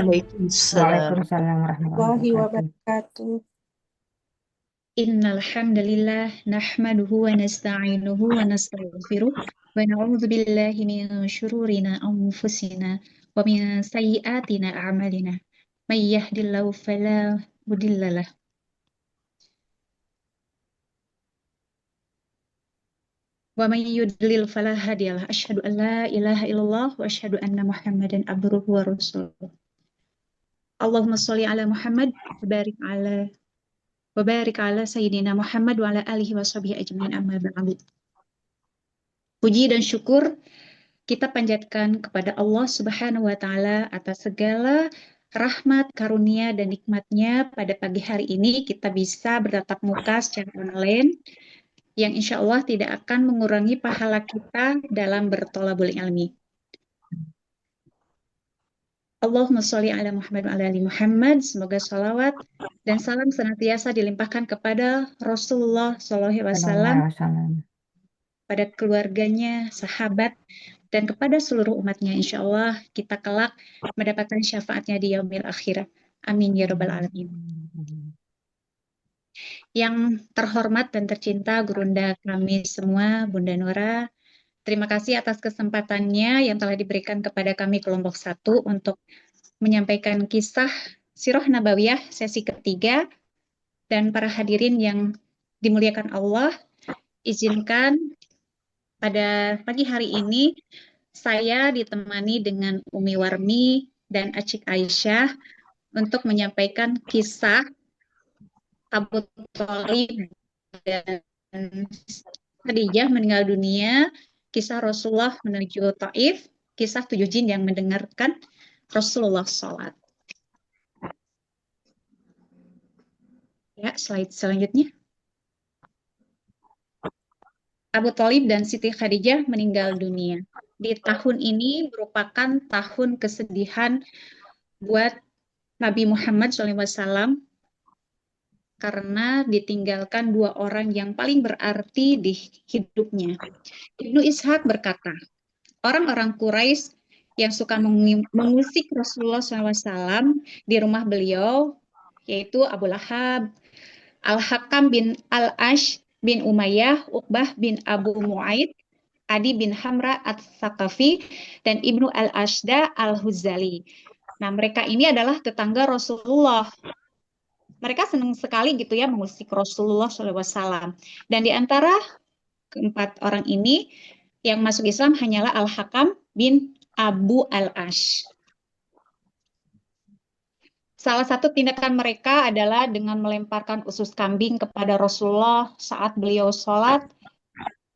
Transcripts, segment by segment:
Waalaikumsalam. Waalaikumsalam warahmatullahi Warahmatullahi wabarakatuh. wabarakatuh. Innal hamdalillah nahmaduhu wa nasta'inuhu wa nastaghfiruh wa na'udzu billahi min shururina anfusina wa min sayyiatina a'malina. May yahdihillahu fala mudhillalah wa may yudlil fala hadiyalah. Asyhadu an la ilaha illallah wa asyhadu anna Muhammadan abduhu wa rasuluh. Allahumma sholli ala Muhammad wa barik ala sayyidina Muhammad wa ala alihi wa sahbihi ajmain amma ba'du. Puji dan syukur kita panjatkan kepada Allah Subhanahu wa Ta'ala atas segala rahmat, karunia, dan nikmatnya. Pada pagi hari ini kita bisa bertatap muka secara online yang insya Allah tidak akan mengurangi pahala kita dalam bertolabul ilmi. Allahumma sholli ala Muhammad wa ala ali Muhammad. Semoga sholawat dan salam senantiasa dilimpahkan kepada Rasulullah Sallallahu Alaihi Sallallahu Wasallam, alaihi wasallam. pada keluarganya, sahabat, dan kepada seluruh umatnya. Insya Allah kita kelak mendapatkan syafaatnya di yaumil akhirah. Amin ya rabbal alamin. Yang terhormat dan tercinta Gurunda kami semua, Bunda Nora, terima kasih atas kesempatannya yang telah diberikan kepada kami kelompok 1 untuk menyampaikan kisah Sirah Nabawiyah sesi ketiga. Dan para hadirin yang dimuliakan Allah, izinkan pada pagi hari ini saya ditemani dengan Umi Warmi dan Acik Aisyah untuk menyampaikan kisah Abu Thalib dan Khadijah meninggal dunia, kisah Rasulullah menuju Taif, kisah 7 jin yang mendengarkan Rasulullah sholat. Ya, slide selanjutnya. Abu Thalib dan Siti Khadijah meninggal dunia. Di tahun ini merupakan tahun kesedihan buat Nabi Muhammad SAW karena ditinggalkan 2 orang yang paling berarti di hidupnya. Ibnu Ishaq berkata, orang-orang Quraisy yang suka mengusik Rasulullah SAW di rumah beliau, yaitu Abu Lahab, Al-Hakam bin Al-Ash bin Umayyah, Uqbah bin Abu Mu'aid, Adi bin Hamra At-Thaqafi, dan Ibnu Al-Ashda Al-Huzali. Nah, mereka ini adalah tetangga Rasulullah. Mereka senang sekali gitu ya mengusik Rasulullah SAW. Dan di antara keempat orang ini, yang masuk Islam hanyalah Al-Hakam bin Abu Al-Ash. Salah satu tindakan mereka adalah dengan melemparkan usus kambing kepada Rasulullah saat beliau sholat.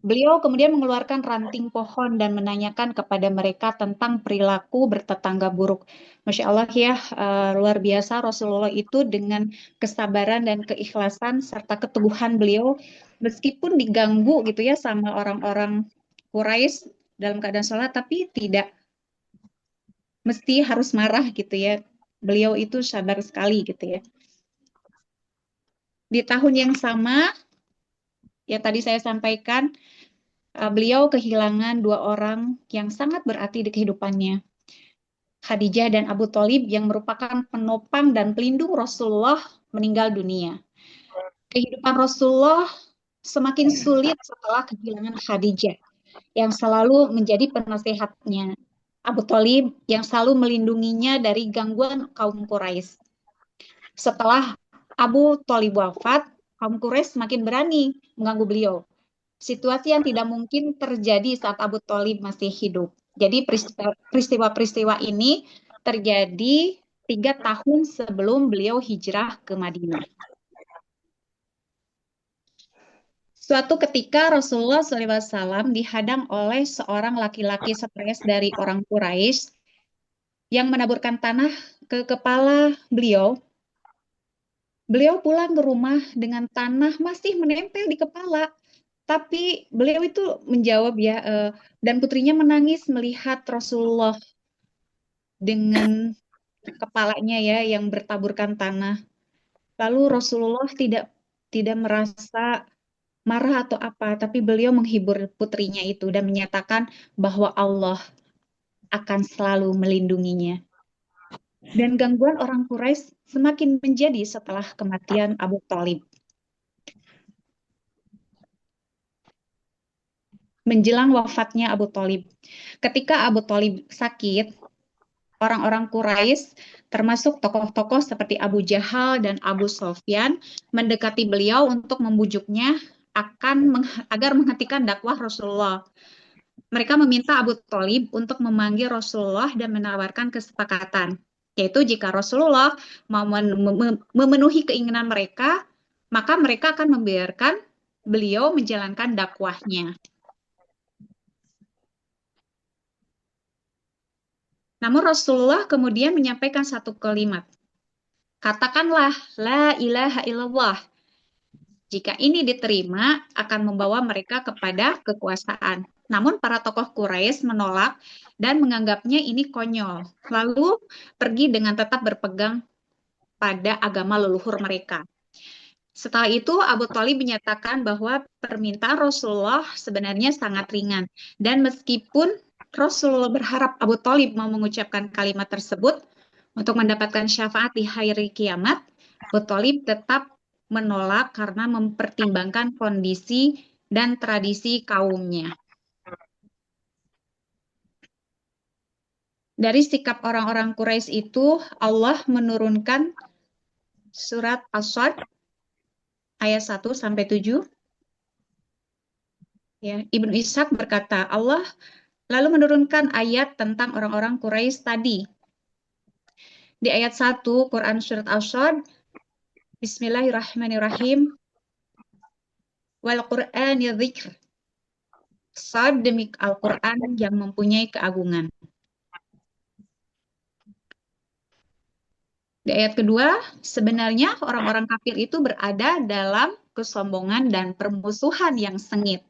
Beliau kemudian mengeluarkan ranting pohon dan menanyakan kepada mereka tentang perilaku bertetangga buruk. Masya Allah ya, luar biasa Rasulullah itu dengan kesabaran dan keikhlasan serta keteguhan beliau, meskipun diganggu gitu ya sama orang-orang Quraisy dalam keadaan sholat, tapi tidak mesti harus marah gitu ya. Beliau itu sabar sekali gitu ya. Di tahun yang sama, ya tadi saya sampaikan, beliau kehilangan 2 orang yang sangat berarti di kehidupannya. Khadijah dan Abu Thalib yang merupakan penopang dan pelindung Rasulullah meninggal dunia. Kehidupan Rasulullah semakin sulit setelah kehilangan Khadijah yang selalu menjadi penasehatnya. Abu Thalib yang selalu melindunginya dari gangguan kaum Quraisy. Setelah Abu Thalib wafat, kaum Quraisy semakin berani mengganggu beliau. Situasi yang tidak mungkin terjadi saat Abu Thalib masih hidup. Jadi peristiwa-peristiwa ini terjadi 3 tahun sebelum beliau hijrah ke Madinah. Suatu ketika Rasulullah SAW dihadang oleh seorang laki-laki stres dari orang Quraisy yang menaburkan tanah ke kepala beliau. Beliau pulang ke rumah dengan tanah masih menempel di kepala. Tapi beliau itu menjawab ya, dan putrinya menangis melihat Rasulullah dengan kepalanya ya yang bertaburkan tanah. Lalu Rasulullah tidak merasa marah atau apa, tapi beliau menghibur putrinya itu dan menyatakan bahwa Allah akan selalu melindunginya. Dan gangguan orang Quraisy semakin menjadi setelah kematian Abu Thalib. Menjelang wafatnya Abu Thalib. Ketika Abu Thalib sakit, orang-orang Quraisy, termasuk tokoh-tokoh seperti Abu Jahal dan Abu Sofyan, mendekati beliau untuk membujuknya agar menghentikan dakwah Rasulullah. Mereka meminta Abu Thalib untuk memanggil Rasulullah dan menawarkan kesepakatan, yaitu jika Rasulullah mau memenuhi keinginan mereka, maka mereka akan membiarkan beliau menjalankan dakwahnya. Namun Rasulullah kemudian menyampaikan satu kalimat. Katakanlah, la ilaha illallah. Jika ini diterima, akan membawa mereka kepada kekuasaan. Namun para tokoh Quraisy menolak dan menganggapnya ini konyol. Lalu pergi dengan tetap berpegang pada agama leluhur mereka. Setelah itu Abu Thalib menyatakan bahwa permintaan Rasulullah sebenarnya sangat ringan. Dan meskipun Rasulullah berharap Abu Thalib mau mengucapkan kalimat tersebut untuk mendapatkan syafaat di hari kiamat, Abu Thalib tetap menolak karena mempertimbangkan kondisi dan tradisi kaumnya. Dari sikap orang-orang Quraisy itu, Allah menurunkan surat As-Sad ayat 1-7. Ya, Ibnu Ishaq berkata, Allah lalu menurunkan ayat tentang orang-orang Quraisy tadi. Di ayat 1 Quran surat As-Sad, Bismillahirrahmanirrahim. Wal Qur'ani dzikr. Sad demi Al-Quran yang mempunyai keagungan. Di ayat kedua, sebenarnya orang-orang kafir itu berada dalam kesombongan dan permusuhan yang sengit.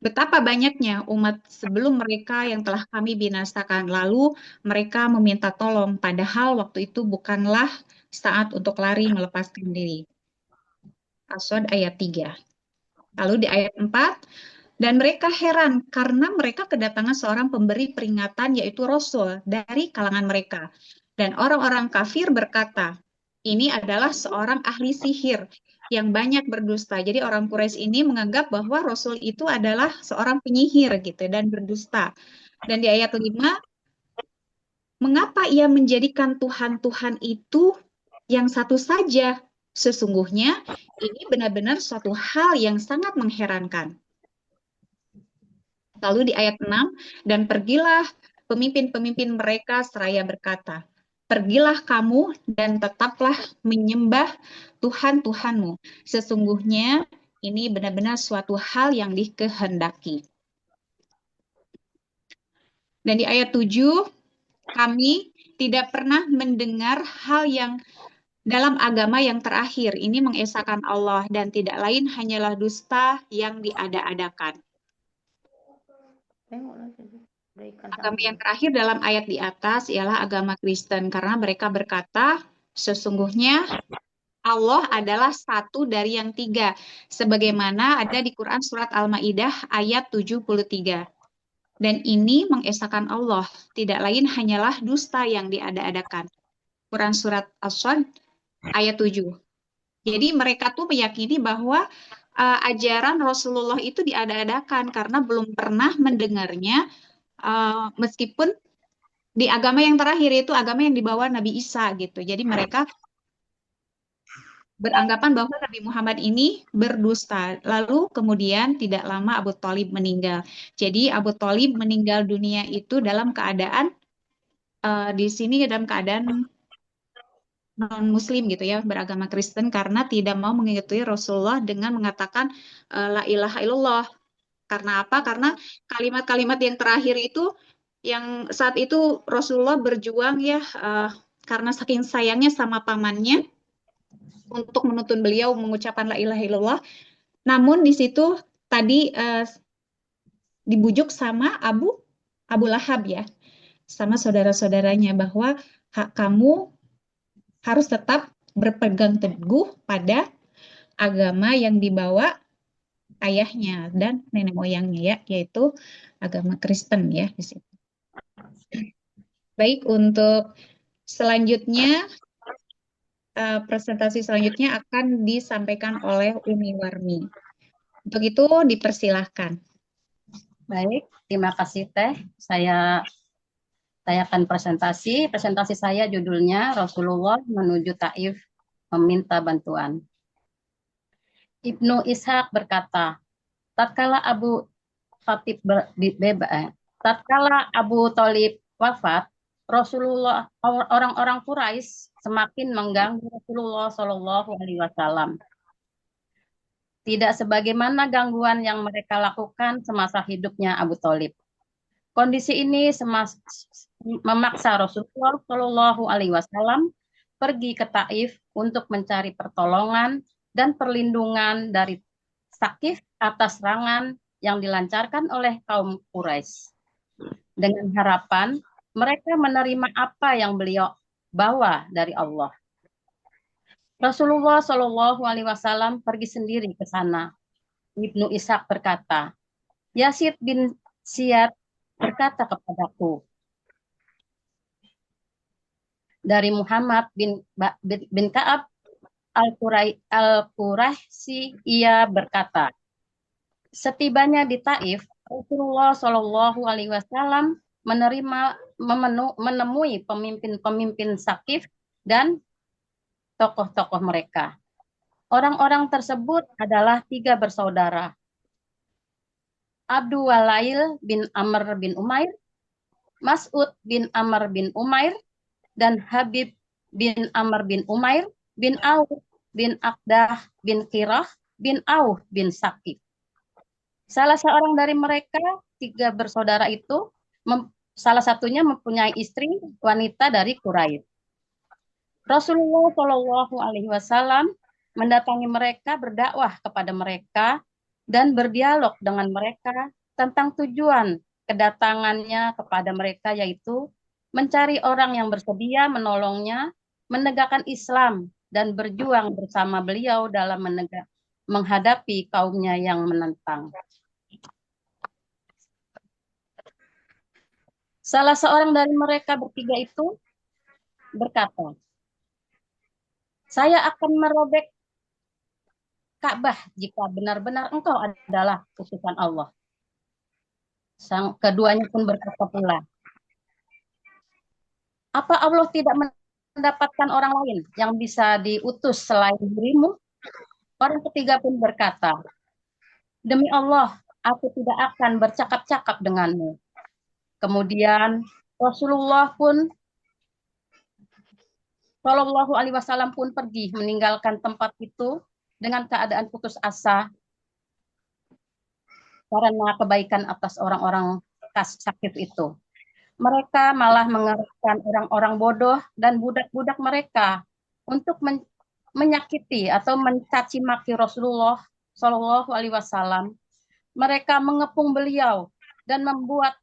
Betapa banyaknya umat sebelum mereka yang telah kami binasakan, lalu mereka meminta tolong, padahal waktu itu bukanlah saat untuk lari melepaskan diri. As-Sad ayat 3. Lalu di ayat 4, dan mereka heran karena mereka kedatangan seorang pemberi peringatan yaitu Rasul dari kalangan mereka. Dan orang-orang kafir berkata, ini adalah seorang ahli sihir yang banyak berdusta. Jadi orang Quraisy ini menganggap bahwa Rasul itu adalah seorang penyihir gitu dan berdusta. Dan di ayat 5, mengapa ia menjadikan Tuhan-Tuhan itu yang satu saja? Sesungguhnya ini benar-benar suatu hal yang sangat mengherankan. Lalu di ayat 6, dan pergilah pemimpin-pemimpin mereka seraya berkata, pergilah kamu dan tetaplah menyembah Tuhan-Tuhanmu. Sesungguhnya ini benar-benar suatu hal yang dikehendaki. Dan di ayat 7, kami tidak pernah mendengar hal yang dalam agama yang terakhir. Ini mengesahkan Allah dan tidak lain hanyalah dusta yang diada-adakan. Agama yang terakhir dalam ayat di atas ialah agama Kristen karena mereka berkata sesungguhnya Allah adalah satu dari yang tiga sebagaimana ada di Quran surat Al-Maidah ayat 73. Dan ini mengesahkan Allah, tidak lain hanyalah dusta yang diada-adakan. Quran surat As-Sad ayat 7. Jadi mereka tuh meyakini bahwa ajaran Rasulullah itu diada-adakan karena belum pernah mendengarnya. Meskipun di agama yang terakhir itu agama yang dibawa Nabi Isa gitu. Jadi mereka beranggapan bahwa Nabi Muhammad ini berdusta. Lalu kemudian tidak lama Abu Thalib meninggal. Jadi Abu Thalib meninggal dunia itu dalam keadaan di sini dalam keadaan non-Muslim gitu ya, beragama Kristen karena tidak mau mengikuti Rasulullah dengan mengatakan la ilaha illallah. Karena apa? Karena kalimat-kalimat yang terakhir itu yang saat itu Rasulullah berjuang ya karena saking sayangnya sama pamannya untuk menuntun beliau mengucapkan la ilaha illallah. Namun di situ tadi dibujuk sama Abu Lahab ya, sama saudara-saudaranya bahwa kamu harus tetap berpegang teguh pada agama yang dibawa ayahnya dan nenek moyangnya ya, yaitu agama Kristen ya di situ. Baik, untuk selanjutnya, presentasi selanjutnya akan disampaikan oleh Umi Warmi. Untuk itu, dipersilahkan. Baik, terima kasih Teh. Saya akan presentasi. Presentasi saya judulnya Rasulullah menuju Taif meminta bantuan. Ibnu Ishaq berkata, tatkala Abu Khatib tatkala Abu Thalib wafat, Rasulullah orang-orang Quraisy semakin mengganggu Rasulullah Shallallahu Alaihi Wasallam. Tidak sebagaimana gangguan yang mereka lakukan semasa hidupnya Abu Thalib. Kondisi ini memaksa Rasulullah Shallallahu Alaihi Wasallam pergi ke Taif untuk mencari pertolongan dan perlindungan dari Sakif atas serangan yang dilancarkan oleh kaum Quraisy. Dengan harapan mereka menerima apa yang beliau bawa dari Allah. Rasulullah Shallallahu Alaihi Wasallam pergi sendiri ke sana. Ibnu Ishaq berkata, Yazid bin Ziyad berkata kepadaku, dari Muhammad bin Ka'ab Al-Quraisy ia berkata, setibanya di Taif, Rasulullah Shallallahu Alaihi Wasallam menemui pemimpin-pemimpin Sakif dan tokoh-tokoh mereka. Orang-orang tersebut adalah 3 bersaudara. Abdul Walail bin Amr bin Umair, Mas'ud bin Amr bin Umair, dan Habib bin Amr bin Umair bin Auf bin Aqdah bin Qirah bin Auf bin Sakif. Salah seorang dari mereka 3 bersaudara itu, salah satunya mempunyai istri wanita dari Quraisy. Rasulullah Shallallahu Alaihi Wasallam mendatangi mereka, berdakwah kepada mereka, dan berdialog dengan mereka tentang tujuan kedatangannya kepada mereka, yaitu mencari orang yang bersedia menolongnya, menegakkan Islam, dan berjuang bersama beliau dalam menghadapi kaumnya yang menentang. Salah seorang dari mereka bertiga itu berkata, saya akan merobek Ka'bah jika benar-benar engkau adalah utusan Allah. Keduanya pun berkata pula, apa Allah tidak mendapatkan orang lain yang bisa diutus selain dirimu? Orang ketiga pun berkata, demi Allah, aku tidak akan bercakap-cakap denganmu. Kemudian Rasulullah pun Shallallahu Alaihi Wasallam pun pergi meninggalkan tempat itu dengan keadaan putus asa karena kebaikan atas orang-orang sakit itu. Mereka malah mengerahkan orang-orang bodoh dan budak-budak mereka untuk menyakiti atau mencaci maki Rasulullah Shallallahu Alaihi Wasallam. Mereka mengepung beliau dan membuat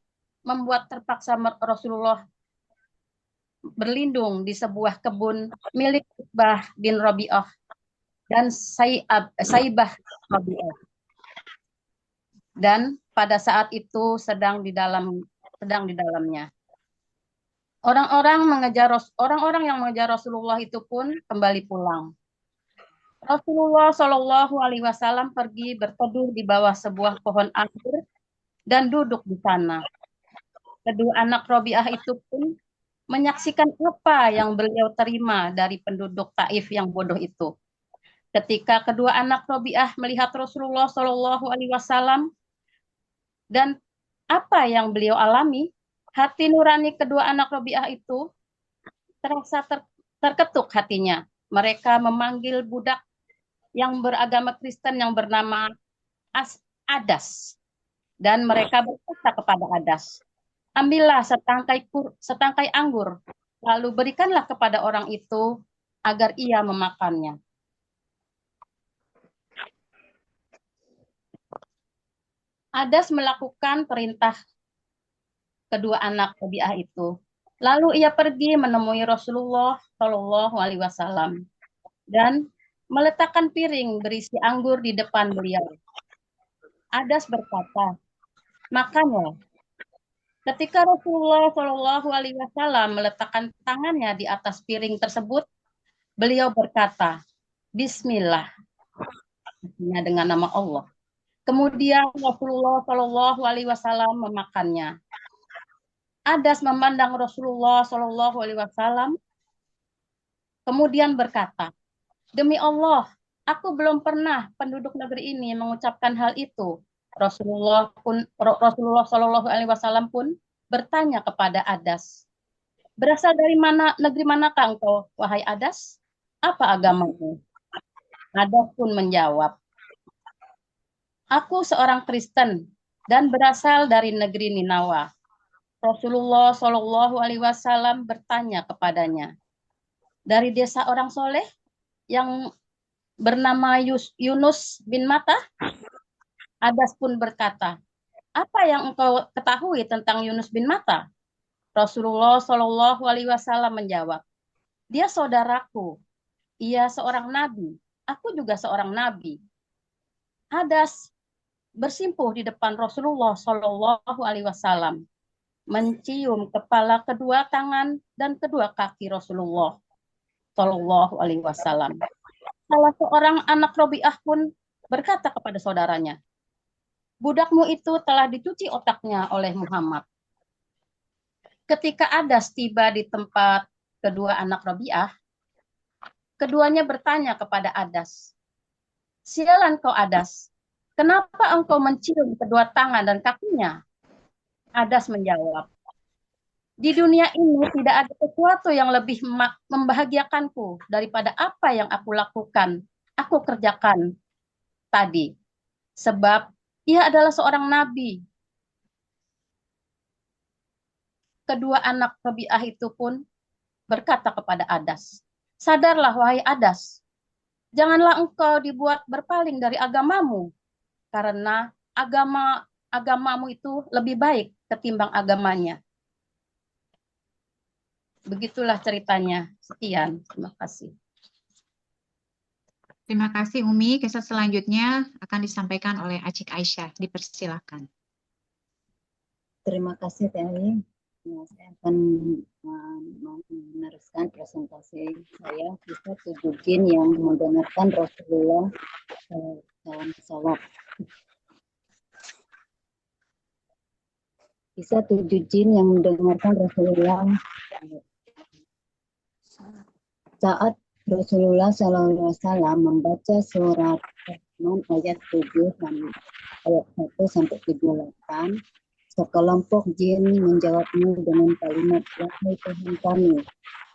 terpaksa Rasulullah berlindung di sebuah kebun milik Utbah bin Rabi'ah dan Saibah Rabi'ah. Dan pada saat itu sedang di dalamnya. Orang-orang yang mengejar Rasulullah itu pun kembali pulang. Rasulullah Shallallahu Alaihi Wasallam pergi berteduh di bawah sebuah pohon anggur dan duduk di sana. Kedua anak Robiah itu pun menyaksikan apa yang beliau terima dari penduduk Taif yang bodoh itu. Ketika kedua anak Robiah melihat Rasulullah Shallallahu Alaihi Wasallam dan apa yang beliau alami, hati nurani kedua anak Robiah itu terasa terketuk hatinya. Mereka memanggil budak yang beragama Kristen yang bernama Adas. Dan mereka berkata kepada Adas, ambillah setangkai anggur, lalu berikanlah kepada orang itu agar ia memakannya. Adas melakukan perintah kedua anak Rabi'ah itu. Lalu ia pergi menemui Rasulullah Shallallahu Alaihi Wasallam dan meletakkan piring berisi anggur di depan beliau. Adas berkata, makanlah. Ketika Rasulullah Shallallahu Alaihi Wasallam meletakkan tangannya di atas piring tersebut, beliau berkata, Bismillah, dengan nama Allah. Kemudian Rasulullah Shallallahu Alaihi Wasallam memakannya. Adas memandang Rasulullah Shallallahu Alaihi Wasallam, kemudian berkata, demi Allah, aku belum pernah penduduk negeri ini mengucapkan hal itu. Rasulullah Shallallahu Alaihi Wasallam pun bertanya kepada Adas, berasal dari mana, negeri manakah engkau, wahai Adas? Apa agamamu? Adas pun menjawab, aku seorang Kristen dan berasal dari negeri Ninawa. Rasulullah Shallallahu Alaihi Wasallam bertanya kepadanya, dari desa orang soleh yang bernama Yunus bin Matta? Adas pun berkata, apa yang engkau ketahui tentang Yunus bin Matta? Rasulullah Shallallahu Alaihi Wasallam menjawab, dia saudaraku, ia seorang nabi, aku juga seorang nabi. Adas bersimpuh di depan Rasulullah Shallallahu Alaihi Wasallam, mencium kepala, kedua tangan dan kedua kaki Rasulullah Shallallahu Alaihi Wasallam. Salah seorang anak Robiah pun berkata kepada saudaranya, budakmu itu telah dicuci otaknya oleh Muhammad. Ketika Adas tiba di tempat kedua anak Robiah, keduanya bertanya kepada Adas, sialan kau Adas, kenapa engkau mencium kedua tangan dan kakinya? Adas menjawab, di dunia ini tidak ada sesuatu yang lebih membahagiakanku daripada apa yang aku lakukan, aku kerjakan tadi. Sebab ia adalah seorang nabi. Kedua anak Rabi'ah itu pun berkata kepada Adas, sadarlah wahai Adas, janganlah engkau dibuat berpaling dari agamamu, karena agamamu itu lebih baik ketimbang agamanya. Begitulah ceritanya. Sekian, terima kasih. Terima kasih Umi. Kisah selanjutnya akan disampaikan oleh Acik Aisyah. Dipersilakan. Terima kasih Teh. Nah, saya akan meneruskan presentasi saya, kisah 7 jin yang mendengarkan Rasulullah SAW. Kisah 7 jin yang mendengarkan Rasulullah. Saat Rasulullah SAW membaca surat Rahman ayat 7 dan ayat 1 sampai 78, sekelompok jin menjawabnya dengan kalimat, wahai Tuhan kami,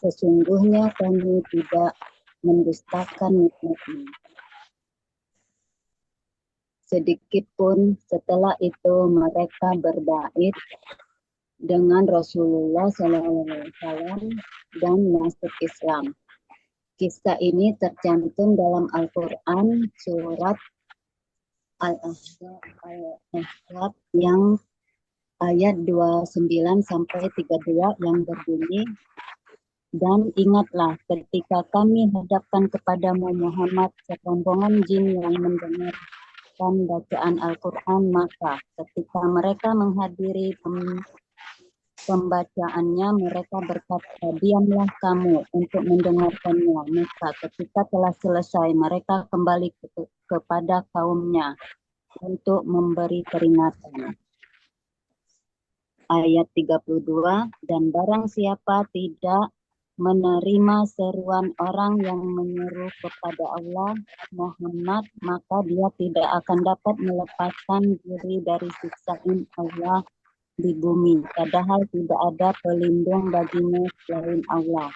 sesungguhnya kami tidak mendustakan nikmat-Mu. Sedikit pun setelah itu mereka berbait dengan Rasulullah SAW dan masuk Islam. Kisah ini tercantum dalam Al-Quran surat Al-Ahzab yang ayat 29 sampai 32 yang berbunyi, dan ingatlah ketika kami hadapkan kepadamu Muhammad serombongan jin yang mendengarkan bacaan Al-Quran, maka ketika mereka menghadiri pembacaannya mereka berkata, diamlah kamu untuk mendengarkannya. Maka ketika telah selesai mereka kembali kepada kaumnya untuk memberi peringatan. Ayat 32, dan barang siapa tidak menerima seruan orang yang menyeru kepada Allah Muhammad, maka dia tidak akan dapat melepaskan diri dari siksaan Allah di bumi, padahal tidak ada pelindung baginya selain Allah.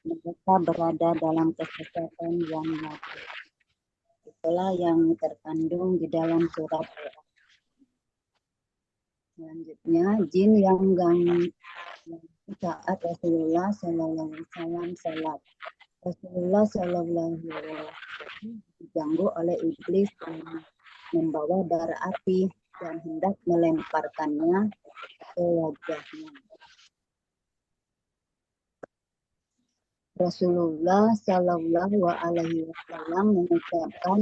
Mereka berada dalam kesesatan yang nyata. Itulah yang terkandung di dalam surat. Selanjutnya, jin yang saat Rasulullah SAW salat. Rasulullah SAW diganggu oleh iblis yang membawa bara api dan hendak melemparkannya ke wajahnya. Rasulullah Shallallahu Alaihi Wasallam mengucapkan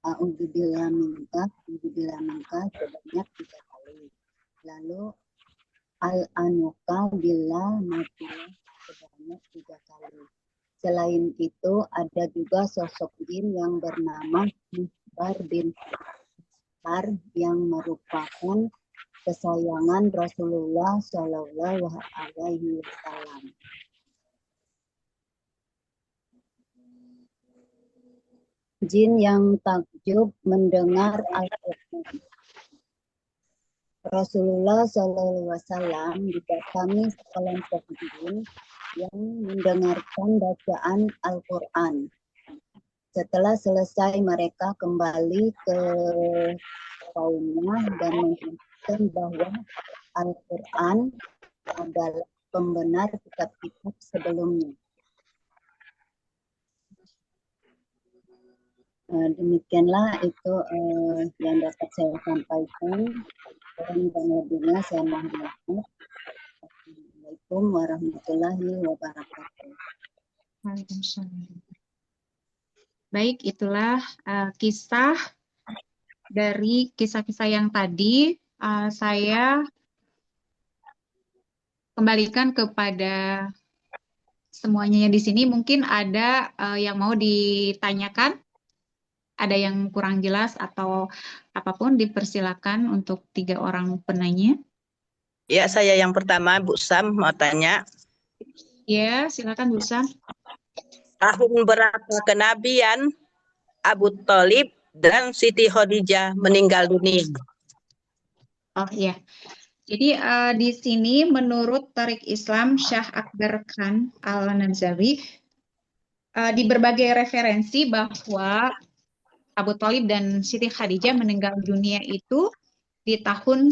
a'udzubillah minka sebanyak 3 kali. lalu al-anuka billah matilah sebanyak 3 kali. Selain itu ada juga sosok jin yang bernama Muhbar bin Har yang merupakan kesayangan Rasulullah Shallallahu Alaihi Wasallam. Jin yang takjub mendengar Al-Quran. Rasulullah Shallallahu Alaihi Wasallam didatangi sekelompok jin yang mendengarkan bacaan Al-Quran. Setelah selesai mereka kembali ke kaumnya dan mengatakan bahwa Al-Quran adalah pembenar kitab-kitab sebelumnya. Demikianlah itu yang dapat saya sampaikan. Dan lebihnya saya mohon maaf. Assalamualaikum warahmatullahi wabarakatuh. Waalaikumsalam. Baik, itulah kisah dari kisah-kisah yang tadi. Saya kembalikan kepada semuanya di sini. Mungkin ada yang mau ditanyakan, ada yang kurang jelas atau apapun, dipersilakan untuk 3 orang penanya. Ya, saya yang pertama, Bu Sam, mau tanya. Ya, silakan Bu Sam. Tahun berapa kenabian Abu Thalib dan Siti Khadijah meninggal dunia? Oh iya. Jadi di sini menurut Tarik Islam Syah Akbar Khan Al-Nabzawi, di berbagai referensi bahwa Abu Thalib dan Siti Khadijah meninggal dunia itu di tahun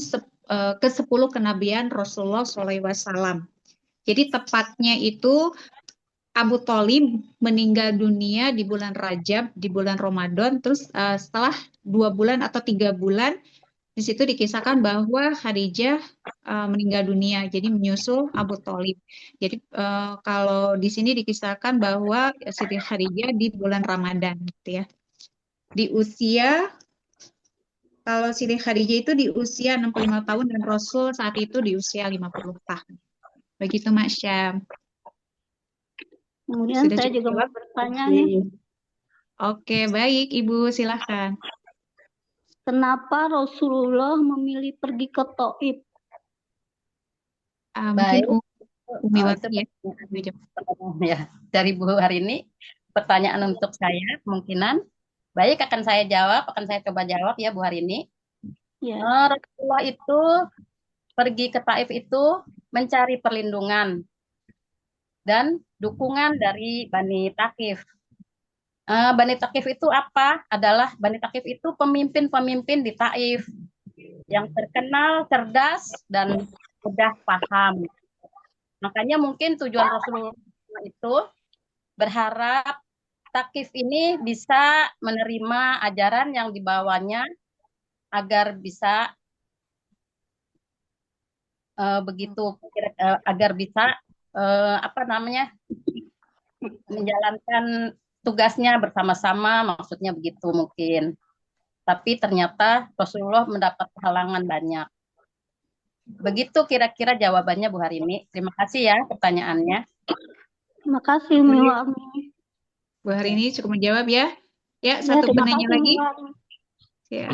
ke-10 kenabian Rasulullah SAW. Jadi tepatnya itu Abu Thalib meninggal dunia di bulan Rajab, di bulan Ramadan, terus setelah 2 bulan atau 3 bulan, di situ dikisahkan bahwa Khadijah meninggal dunia, jadi menyusul Abu Thalib. Jadi kalau di sini dikisahkan bahwa Siti Khadijah di bulan Ramadan, gitu ya. Di usia, kalau Siti Khadijah itu di usia 65 tahun dan Rasul saat itu di usia 50 tahun. Begitu Mas Syam. Kemudian Sudah saya cukup juga mau jawab? bertanya nih, Oke, baik Ibu, silahkan. kenapa Rasulullah memilih pergi ke Taif? Mungkin Baik, Umi itu Wati ya. ya dari Bu hari ini pertanyaan untuk saya kemungkinan baik akan saya coba jawab ya Bu hari ini. Ya, Rasulullah itu pergi ke Taif itu mencari perlindungan dan dukungan dari Bani Thaqif. Bani Thaqif itu apa? Bani Thaqif itu pemimpin-pemimpin di Taif yang terkenal cerdas dan mudah paham. Makanya mungkin tujuan Rasulullah itu berharap Thaqif ini bisa menerima ajaran yang dibawanya agar bisa agar bisa menjalankan tugasnya bersama-sama, maksudnya begitu mungkin. Tapi ternyata Rasulullah mendapat halangan banyak. Begitu kira-kira jawabannya Bu Harini. Terima kasih ya pertanyaannya. terima kasih Umi Wami. Bu Harini cukup menjawab ya. Ya, Ya, satu terima penanya kasih lagi. Umi Wami. Ya.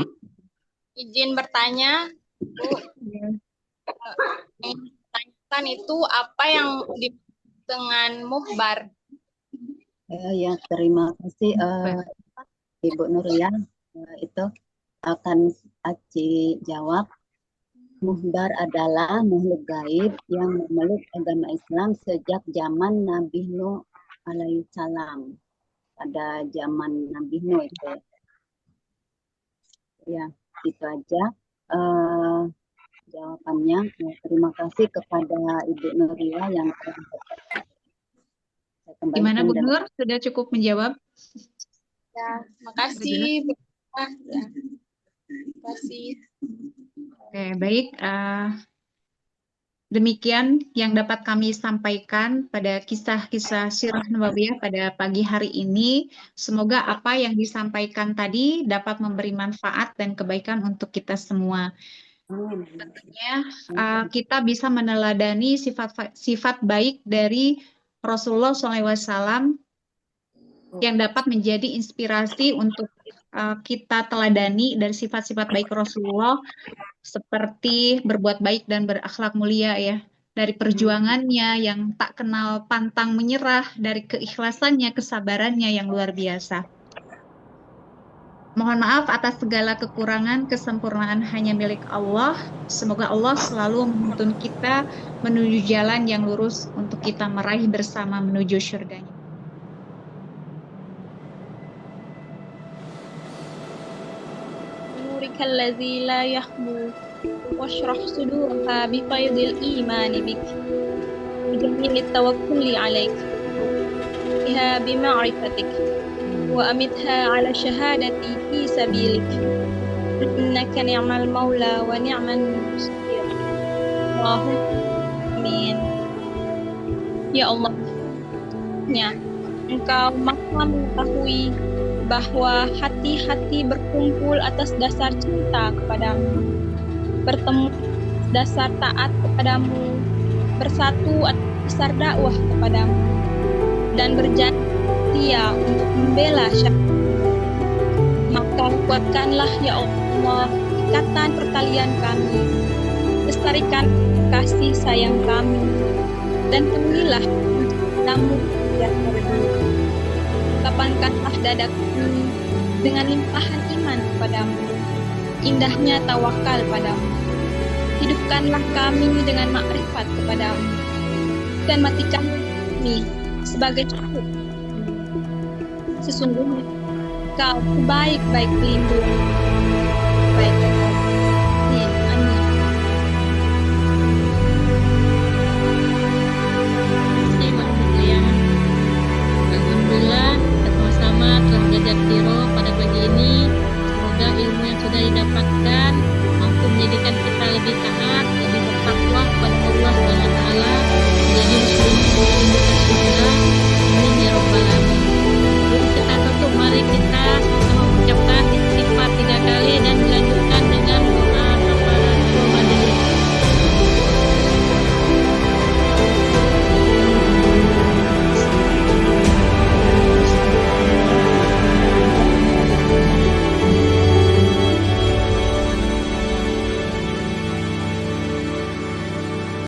Izin bertanya, Bu, yang ditanyakan itu apa yang dengan muhbar? Ya, terima kasih Ibu Nuria. Itu akan Aci jawab. Muhbar adalah makhluk gaib yang memeluk agama Islam sejak zaman Nabi Nuh alaihissalam. Pada zaman Nabi Nuh itu. Ya, itu aja jawabannya. Terima kasih kepada Ibu Nuria yang Gimana Bu Nur? Sudah cukup menjawab? Ya, makasih. Ya, terima kasih. Oke, baik. Demikian yang dapat kami sampaikan pada kisah-kisah Sirah Nabawiyah pada pagi hari ini. Semoga apa yang disampaikan tadi dapat memberi manfaat dan kebaikan untuk kita semua. Tentunya kita bisa meneladani sifat baik dari Rasulullah SAW yang dapat menjadi inspirasi untuk kita teladani dari sifat-sifat baik Rasulullah, seperti berbuat baik dan berakhlak mulia ya. Dari perjuangannya yang tak kenal pantang menyerah, dari keikhlasannya, kesabarannya yang luar biasa. Mohon maaf atas segala kekurangan, kesempurnaan hanya milik Allah. Semoga Allah selalu menuntun kita menuju jalan yang lurus untuk kita meraih bersama menuju syurga-Nya. نورك الذي لا يخبو واشرح صدورها بفيض الإيمان بك بجميل التوكل عليك بها بمعرفتك وأمتها على شهادتي في سبيلك إنك نعم المولى ونعم النصير اللهم آمين. Ya Allah, Engkau maha mengetahui bahwa hati-hati berkumpul atas dasar cinta kepadamu, bertemu dasar taat kepadamu, bersatu atas dasar dakwah kepadamu, dan berjanji setia untuk membela syariat. Maka kuatkanlah ya Allah ikatan pertalian kami, lestarikan kasih sayang kami, dan penuhilah tamu yang berdua. Lapangkanlah dada kami dengan limpahan iman kepadamu, indahnya tawakal padamu. Hidupkanlah kami dengan makrifat kepadamu, dan matikan kami sebagai cukup. Sesungguhnya Kau sebaik-baik pelindung, baik